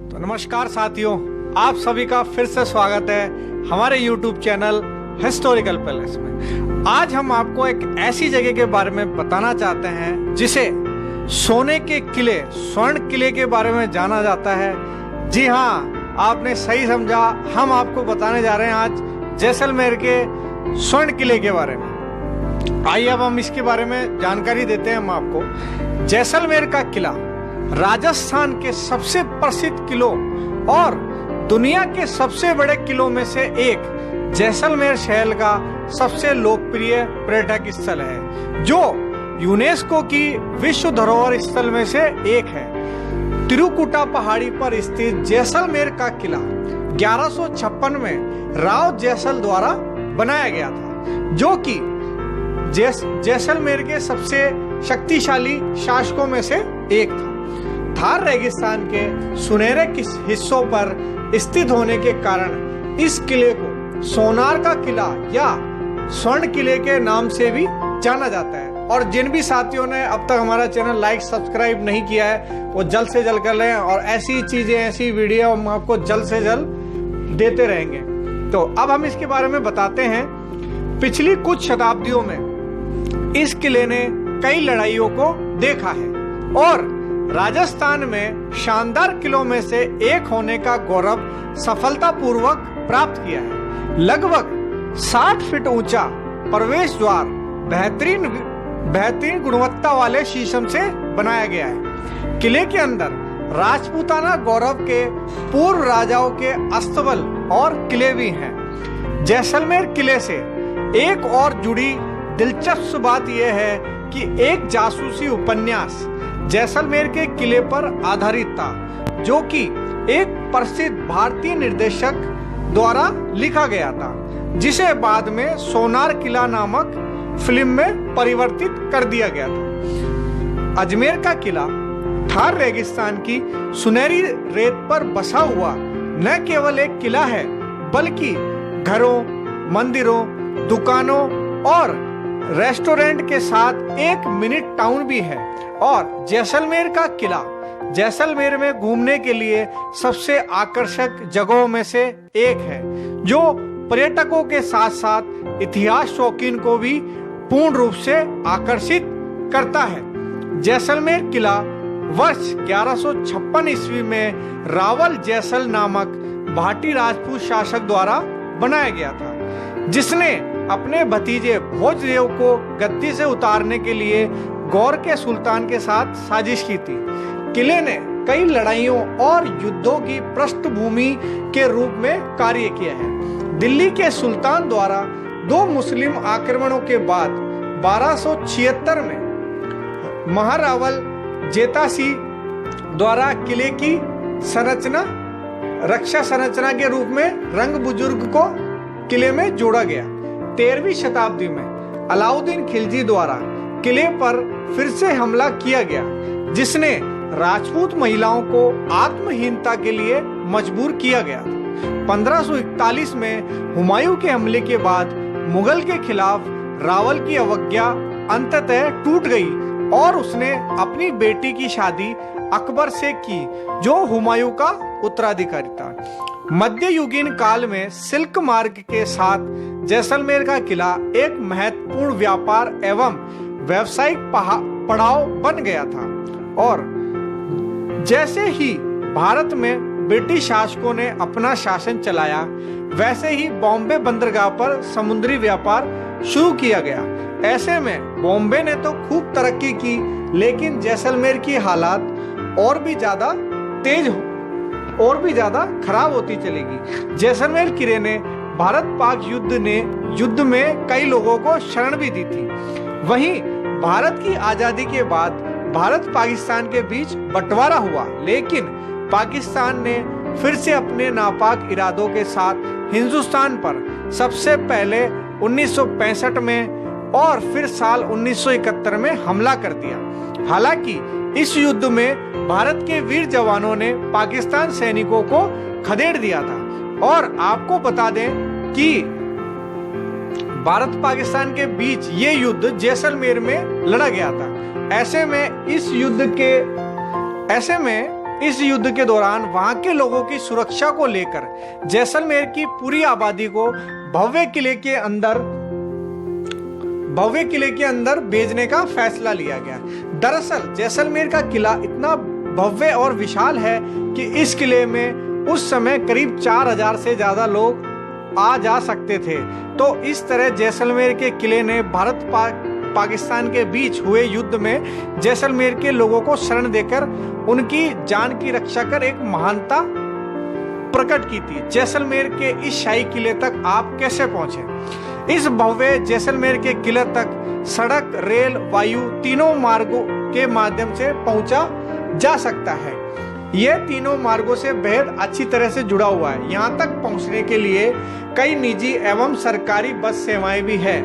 तो नमस्कार साथियों, आप सभी का फिर से स्वागत है हमारे YouTube चैनल हिस्टोरिकल पैलेस में। आज हम आपको एक ऐसी जगह के बारे में बताना चाहते हैं जिसे सोने के किले, स्वर्ण किले के बारे में जाना जाता है। जी हाँ, आपने सही समझा, हम आपको बताने जा रहे हैं आज जैसलमेर के स्वर्ण किले के बारे में। आइए अब हम इसके बारे में जानकारी देते हैं हम आपको। जैसलमेर का किला राजस्थान के सबसे प्रसिद्ध किलों और दुनिया के सबसे बड़े किलों में से एक जैसलमेर शहर का सबसे लोकप्रिय पर्यटक स्थल है, जो यूनेस्को की विश्व धरोहर स्थल में से एक है। त्रिकुटा पहाड़ी पर स्थित जैसलमेर का किला 1156 में राव जैसल द्वारा बनाया गया था, जो कि जैसलमेर के सबसे शक्तिशाली शासकों में से एक था। थार रेगिस्तान के सुनहरे हिस्सों पर स्थित होने के कारण इस किले को सोनार का किला या स्वर्ण किले के नाम से भी जाना जाता है। और जिन भी साथियों ने अब तक हमारा चैनल लाइक सब्सक्राइब नहीं किया है, वो जल्द से जल्द कर लें और ऐसी चीजें, ऐसी वीडियो हम आपको जल्द से जल्द देते रहेंगे। तो अब हम इसके बारे में बताते हैं। पिछली कुछ शताब्दियों में इस किले ने कई लड़ाइयों को देखा है और राजस्थान में शानदार किलों में से एक होने का गौरव सफलतापूर्वक प्राप्त किया है। लगभग 60 फीट ऊंचा प्रवेश द्वार बेहतरीन गुणवत्ता वाले शीशम से बनाया गया है। किले के अंदर राजपूताना गौरव के पूर्व राजाओं के अस्तबल और किले भी हैं। जैसलमेर किले से एक और जुड़ी दिलचस्प बात यह है कि एक जासूसी उपन्यास जैसलमेर के किले पर आधारित था, जो कि एक प्रसिद्ध भारतीय निर्देशक द्वारा लिखा गया था, जिसे बाद में सोनार किला नामक फिल्म में परिवर्तित कर दिया गया था। अजमेर का किला थार रेगिस्तान की सुनहरी रेत पर बसा हुआ न केवल एक किला है, बल्कि घरों, मंदिरों, दुकानों और रेस्टोरेंट के साथ एक मिनी टाउन भी है। और जैसलमेर का किला जैसलमेर में घूमने के लिए सबसे आकर्षक जगहों में से एक है, जो पर्यटकों के साथ साथ इतिहास शौकीन को भी पूर्ण रूप से आकर्षित करता है। जैसलमेर किला वर्ष 1156 ईस्वी में रावल जैसल नामक भाटी राजपूत शासक द्वारा बनाया गया था, जिसने अपने भतीजे भोजदेव को गद्दी से उतारने के लिए गौर के सुल्तान के साथ साजिश की थी। किले ने कई लड़ाइयों और युद्धों की पृष्ठभूमि के रूप में कार्य किया है। दिल्ली के सुल्तान द्वारा 2 मुस्लिम आक्रमणों के बाद 1276 में महारावल जेतासी द्वारा किले की रक्षा संरचना के रूप में रंग बुजुर्ग को किले में जोड़ा गया। 13वीं शताब्दी में अलाउद्दीन खिलजी द्वारा किले पर फिर से हमला किया गया, जिसने राजपूत महिलाओं को आत्महीनता के लिए मजबूर किया गया। 1541 में हुमायूं के हमले के बाद मुगल के खिलाफ रावल की अवज्ञा अंततः टूट गई और उसने अपनी बेटी की शादी अकबर से की, जो हुमायूं का उत्तराधिकारी था। मध्ययुगीन काल में सिल्क मार्ग के साथ जैसलमेर का किला एक महत्वपूर्ण व्यापार एवं व्यावसायिक पड़ाव बन गया था। और जैसे ही भारत में ब्रिटिश शासकों ने अपना शासन चलाया, वैसे ही बॉम्बे बंदरगाह पर समुद्री व्यापार शुरू किया गया। ऐसे में बॉम्बे ने तो खूब तरक्की की, लेकिन जैसलमेर की हालात और भी ज्यादा खराब होती चलेगी। जैसलमेर किले ने भारत पाक युद्ध में कई लोगों को शरण भी दी थी। वहीं भारत की आजादी के बाद भारत पाकिस्तान के बीच बंटवारा हुआ, लेकिन पाकिस्तान ने फिर से अपने नापाक इरादों के साथ हिंदुस्तान पर सबसे पहले 1965 में और फिर साल 1971 में हमला कर दिया। हालांकि इस युद्ध में भारत के वीर जवानों ने पाकिस्तान सैनिकों को खदेड़ दिया था। और आपको बता दें कि भारत पाकिस्तान के बीच ये युद्ध जैसलमेर में लड़ा गया था। ऐसे में इस युद्ध के दौरान वहां के लोगों की सुरक्षा को लेकर जैसलमेर की पूरी आबादी को भव्य किले के अंदर भेजने का फैसला लिया गया। दरअसल जैसलमेर का किला इतना भव्य और विशाल है कि इस किले में उस समय करीब 4000 से ज्यादा लोग आ जा सकते थे। तो इस तरह जैसलमेर के किले ने भारत पाकिस्तान के बीच हुए युद्ध में जैसलमेर के लोगों को शरण देकर उनकी जान की रक्षा कर एक महानता प्रकट की थी। जैसलमेर के इस शाही किले तक आप कैसे पहुंचे? इस भव्य जैसलमेर के किले तक सड़क, रेल, वायु तीनों मार्गों के माध्यम से पहुंचा जा सकता है। यह तीनों मार्गों से बेहद अच्छी तरह से जुड़ा हुआ है। यहाँ तक पहुँचने के लिए कई निजी एवं सरकारी बस सेवाएं भी है।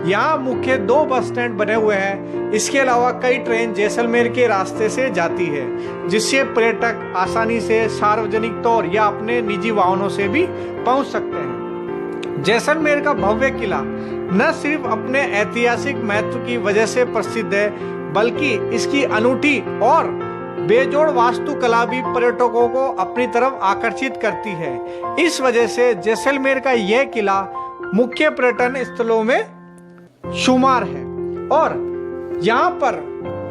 यहाँ मुख्य 2 बस स्टैंड बने हुए हैं। इसके अलावा कई ट्रेन जैसलमेर के रास्ते से जाती है, जिससे पर्यटक आसानी से सार्वजनिक तौर या अपने निजी वाहनों से भी पहुँच सकते हैं। जैसलमेर का भव्य किला न सिर्फ अपने ऐतिहासिक महत्व की वजह से प्रसिद्ध है, बल्कि इसकी अनूठी और बेजोड़ वास्तुकला भी पर्यटकों को अपनी तरफ आकर्षित करती है। इस वजह से जैसलमेर का यह किला मुख्य पर्यटन स्थलों में शुमार है और यहाँ पर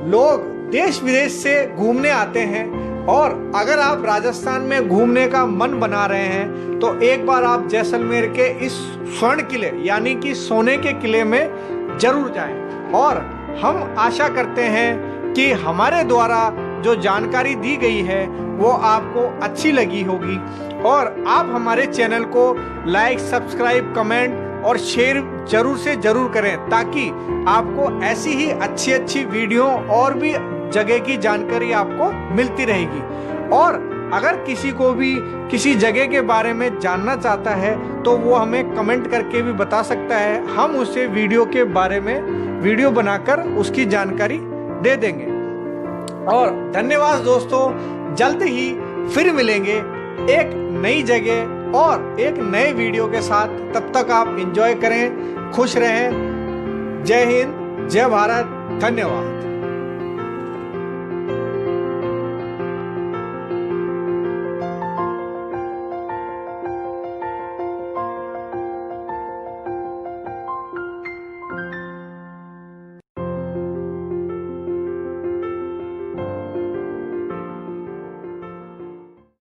लोग देश विदेश से घूमने आते हैं। और अगर आप राजस्थान में घूमने का मन बना रहे हैं तो एक बार आप जैसलमेर के इस स्वर्ण किले यानी कि सोने के किले में जरूर जाएं। और हम आशा करते हैं कि हमारे द्वारा जो जानकारी दी गई है वो आपको अच्छी लगी होगी और आप हमारे चैनल को लाइक, सब्सक्राइब, कमेंट और शेयर जरूर से जरूर करें, ताकि आपको ऐसी ही अच्छी वीडियो और भी जगह की जानकारी आपको मिलती रहेगी। और अगर किसी को भी किसी जगह के बारे में जानना चाहता है तो वो हमें कमेंट करके भी बता सकता है। हम उसे वीडियो के बारे में वीडियो बनाकर उसकी जानकारी दे देंगे। और धन्यवाद दोस्तों, जल्द ही फिर मिलेंगे एक नई जगह और एक नए वीडियो के साथ। तब तक आप एंजॉय करें, खुश रहें। जय हिंद, जय भारत, धन्यवाद।